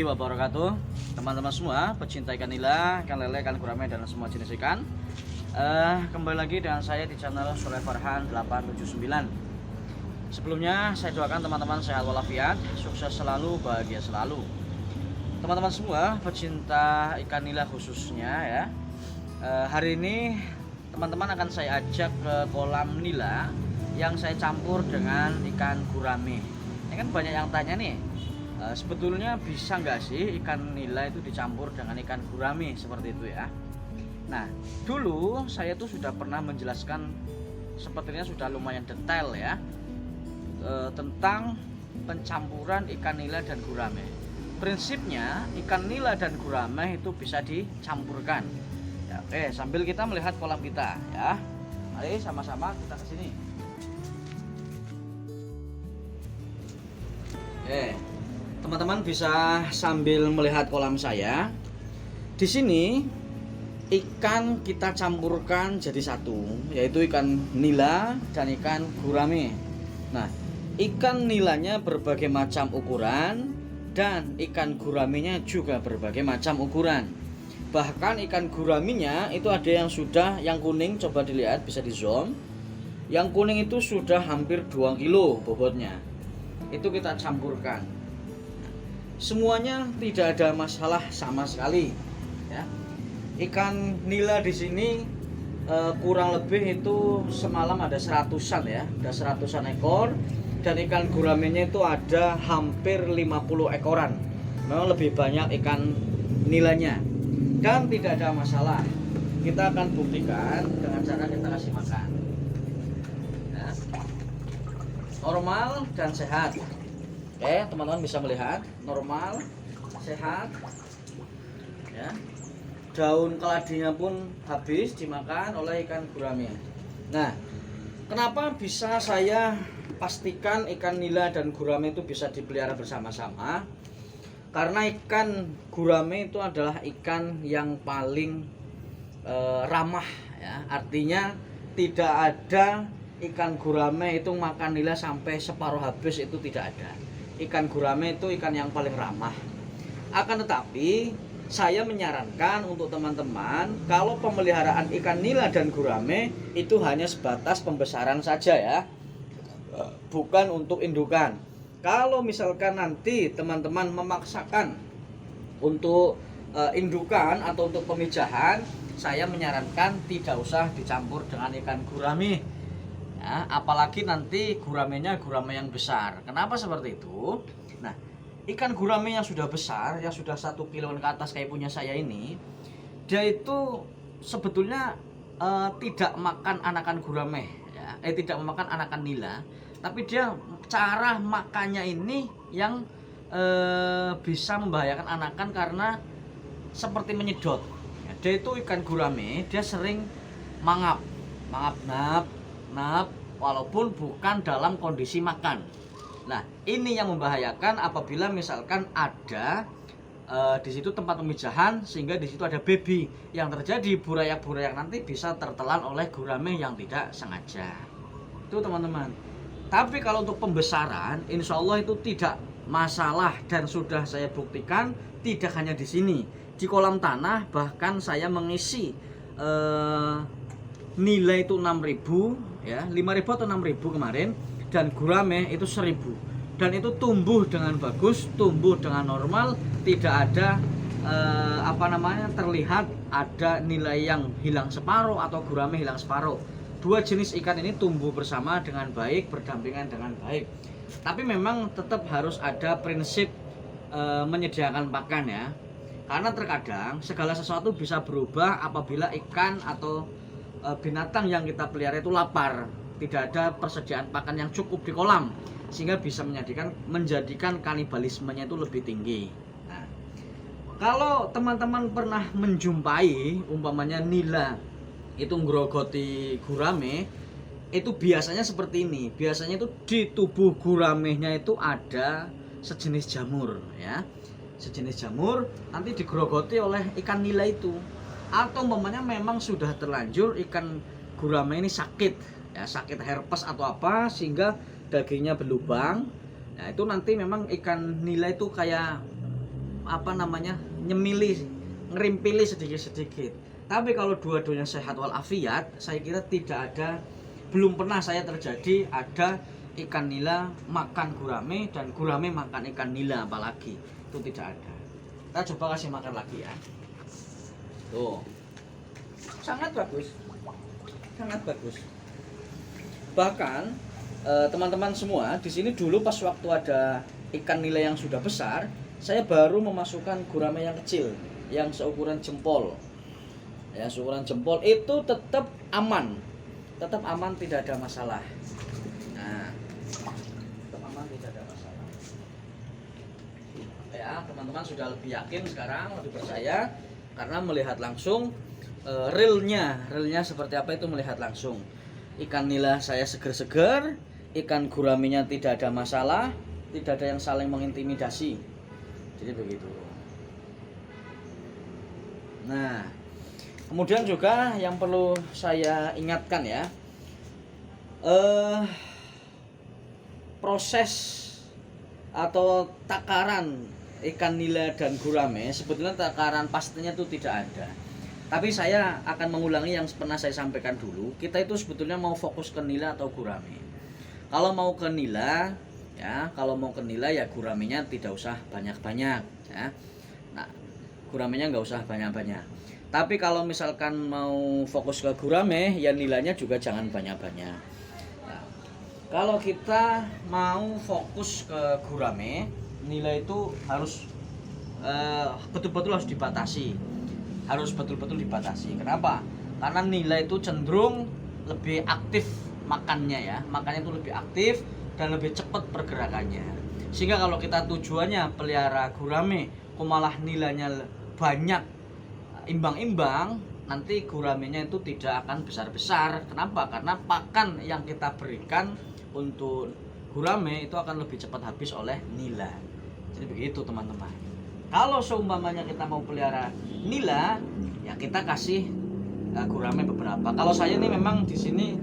warahmatullahi wabarakatuh. Teman-teman semua pecinta ikan nila, ikan lele, ikan gurame, dan semua jenis ikan, kembali lagi dengan saya di channel Soleh Farhan 879. Sebelumnya saya doakan teman-teman sehat walafiat, sukses selalu, bahagia selalu. Teman-teman semua pecinta ikan nila khususnya ya, hari ini teman-teman akan saya ajak ke kolam nila yang saya campur dengan ikan gurame. Ini kan banyak yang tanya nih, sebetulnya bisa nggak sih ikan nila itu dicampur dengan ikan gurame seperti itu ya. Nah, dulu saya tuh sudah pernah menjelaskan, sepertinya sudah lumayan detail ya, tentang pencampuran ikan nila dan gurame. Prinsipnya ikan nila dan gurame itu bisa dicampurkan ya. Oke, sambil kita melihat kolam kita ya, mari sama-sama kita ke sini. Oke, teman-teman bisa sambil melihat kolam saya. Di sini ikan kita campurkan jadi satu, yaitu ikan nila dan ikan gurame. Nah, ikan nilanya berbagai macam ukuran dan ikan guramenya juga berbagai macam ukuran. Bahkan ikan guramenya itu ada yang sudah, yang kuning coba dilihat, bisa di zoom. Yang kuning itu sudah hampir 2 kilo bobotnya. Itu kita campurkan. Semuanya tidak ada masalah sama sekali ya. Ikan nila di sini kurang lebih itu semalam ada 100-an ya, ada 100-an ekor, dan ikan guramenya itu ada hampir 50 ekoran. Memang lebih banyak ikan nilanya dan tidak ada masalah. Kita akan buktikan dengan cara kita kasih makan ya. Normal dan sehat. Oke, teman-teman bisa melihat normal, sehat ya. Daun keladinya pun habis dimakan oleh ikan gurame. Nah, kenapa bisa saya pastikan ikan nila dan gurame itu bisa dipelihara bersama-sama? Karena ikan gurame itu adalah ikan yang paling ramah ya. Artinya tidak ada ikan gurame itu makan nila sampai separuh habis, itu tidak ada. Ikan gurame itu ikan yang paling ramah. Akan tetapi saya menyarankan untuk teman-teman, kalau pemeliharaan ikan nila dan gurame itu hanya sebatas pembesaran saja ya, bukan untuk indukan. Kalau misalkan nanti teman-teman memaksakan untuk indukan atau untuk pemijahan, saya menyarankan tidak usah dicampur dengan ikan gurame ya, apalagi nanti guramenya gurame yang besar. Kenapa seperti itu? Nah, ikan gurame yang sudah besar, yang sudah 1 kiloan ke atas kayak punya saya ini, dia itu sebetulnya tidak makan anakan gurame ya, tidak memakan anakan nila, tapi dia cara makannya ini yang bisa membahayakan anakan karena seperti menyedot ya. Dia itu ikan gurame, dia sering mangap nap walaupun bukan dalam kondisi makan. Nah, ini yang membahayakan apabila misalkan ada di situ tempat pemijahan sehingga di situ ada baby, yang terjadi burayak-burayak nanti bisa tertelan oleh gurame yang tidak sengaja. Itu teman-teman. Tapi kalau untuk pembesaran, insya Allah itu tidak masalah, dan sudah saya buktikan tidak hanya di sini, di kolam tanah bahkan saya mengisi nilai itu 6.000 ya, 5.000 atau 6.000 kemarin, dan gurame itu 1.000, dan itu tumbuh dengan bagus, tumbuh dengan normal, tidak ada terlihat ada nilai yang hilang separuh atau gurame hilang separuh. Dua jenis ikan ini tumbuh bersama dengan baik, berdampingan dengan baik. Tapi memang tetap harus ada prinsip menyediakan pakan ya, karena terkadang segala sesuatu bisa berubah apabila ikan atau binatang yang kita pelihara itu lapar, tidak ada persediaan pakan yang cukup di kolam, sehingga bisa menjadikan kanibalismenya itu lebih tinggi. Nah, kalau teman-teman pernah menjumpai umpamanya nila itu ngrogoti gurame, itu biasanya seperti ini. Biasanya itu di tubuh guramenya itu ada sejenis jamur ya, sejenis jamur nanti digrogoti oleh ikan nila itu. Atau umpamanya memang sudah terlanjur ikan gurame ini sakit ya, sakit herpes atau apa sehingga dagingnya berlubang. Nah, itu nanti memang ikan nila itu kayak nyemili, ngerimpili sedikit-sedikit. Tapi kalau dua-duanya sehat walafiat, saya kira belum pernah saya terjadi ada ikan nila makan gurame dan gurame makan ikan nila, apalagi itu tidak ada. Kita coba kasih makan lagi ya. Tuh, sangat bagus, sangat bagus. Bahkan teman-teman semua di sini dulu pas waktu ada ikan nila yang sudah besar, saya baru memasukkan gurame yang kecil, yang seukuran jempol. Ya, seukuran jempol itu tetap aman, tidak ada masalah. Nah, tetap aman, tidak ada masalah. Ya, teman-teman sudah lebih yakin sekarang, lebih percaya karena melihat langsung realnya seperti apa itu melihat langsung. Ikan nila saya seger-seger, ikan guramenya tidak ada masalah, tidak ada yang saling mengintimidasi. Jadi begitu. Nah, kemudian juga yang perlu saya ingatkan ya, proses atau takaran ikan nila dan gurame sebetulnya takaran pastinya itu tidak ada. Tapi saya akan mengulangi yang pernah saya sampaikan dulu. Kita itu sebetulnya mau fokus ke nila atau gurame. Kalau mau ke nila ya guramenya tidak usah banyak-banyak ya. Nah, guramenya nggak usah banyak-banyak. Tapi kalau misalkan mau fokus ke gurame, ya nilainya juga jangan banyak-banyak. Nah, kalau kita mau fokus ke gurame, nilai itu harus betul-betul harus dibatasi. Kenapa? Karena nilai itu cenderung lebih aktif makannya ya. Makannya itu lebih aktif dan lebih cepat pergerakannya. Sehingga kalau kita tujuannya pelihara gurame, kok malah nilainya banyak, imbang-imbang, nanti guramenya itu tidak akan besar-besar. Kenapa? Karena pakan yang kita berikan untuk gurame itu akan lebih cepat habis oleh nila. Jadi begitu teman-teman. Kalau seumpamanya kita mau pelihara nila, ya kita kasih gurame beberapa. Kalau saya ini memang di sini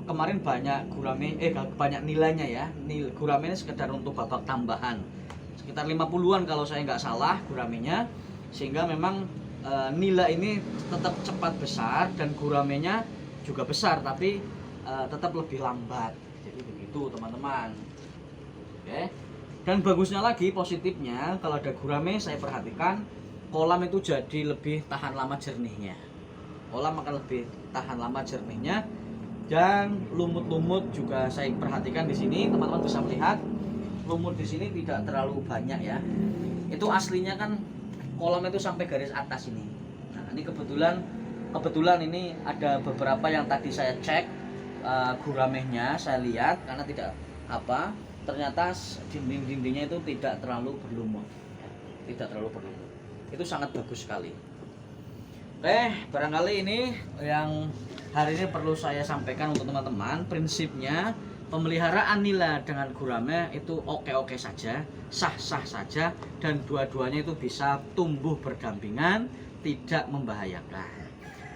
kemarin banyak gurame, banyak nilainya ya. Gurame ini sekedar untuk babak tambahan. Sekitar 50-an kalau saya nggak salah guramenya. Sehingga memang nila ini tetap cepat besar dan guramenya juga besar, tapi tetap lebih lambat. Jadi begitu teman-teman. Oke. Dan bagusnya lagi, positifnya kalau ada gurame, saya perhatikan kolam itu jadi lebih tahan lama jernihnya. Kolam akan lebih tahan lama jernihnya. Dan lumut-lumut juga saya perhatikan di sini, teman-teman bisa melihat lumut di sini tidak terlalu banyak ya. Itu aslinya kan kolam itu sampai garis atas ini. Nah, ini kebetulan ini ada beberapa yang tadi saya cek guramehnya, saya lihat karena ternyata dinding-dindingnya itu tidak terlalu berlumut. Itu sangat bagus sekali. Barangkali ini yang hari ini perlu saya sampaikan untuk teman-teman. Prinsipnya pemeliharaan nila dengan gurame itu oke-oke saja, sah-sah saja, dan dua-duanya itu bisa tumbuh berdampingan, tidak membahayakan.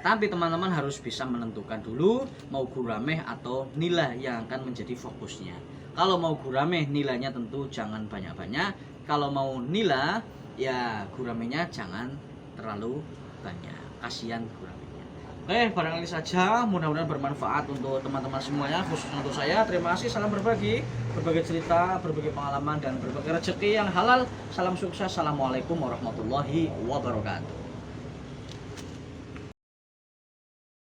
Tapi teman-teman harus bisa menentukan dulu mau gurame atau nila yang akan menjadi fokusnya. Kalau mau gurame, nilainya tentu jangan banyak-banyak. Kalau mau nila, ya guramenya jangan terlalu banyak. Kasihan guramenya. Barangkali saja, mudah-mudahan bermanfaat untuk teman-teman semuanya, khususnya untuk saya. Terima kasih, salam berbagi cerita, berbagi pengalaman, dan berbagi rezeki yang halal. Salam sukses. Assalamualaikum warahmatullahi wabarakatuh.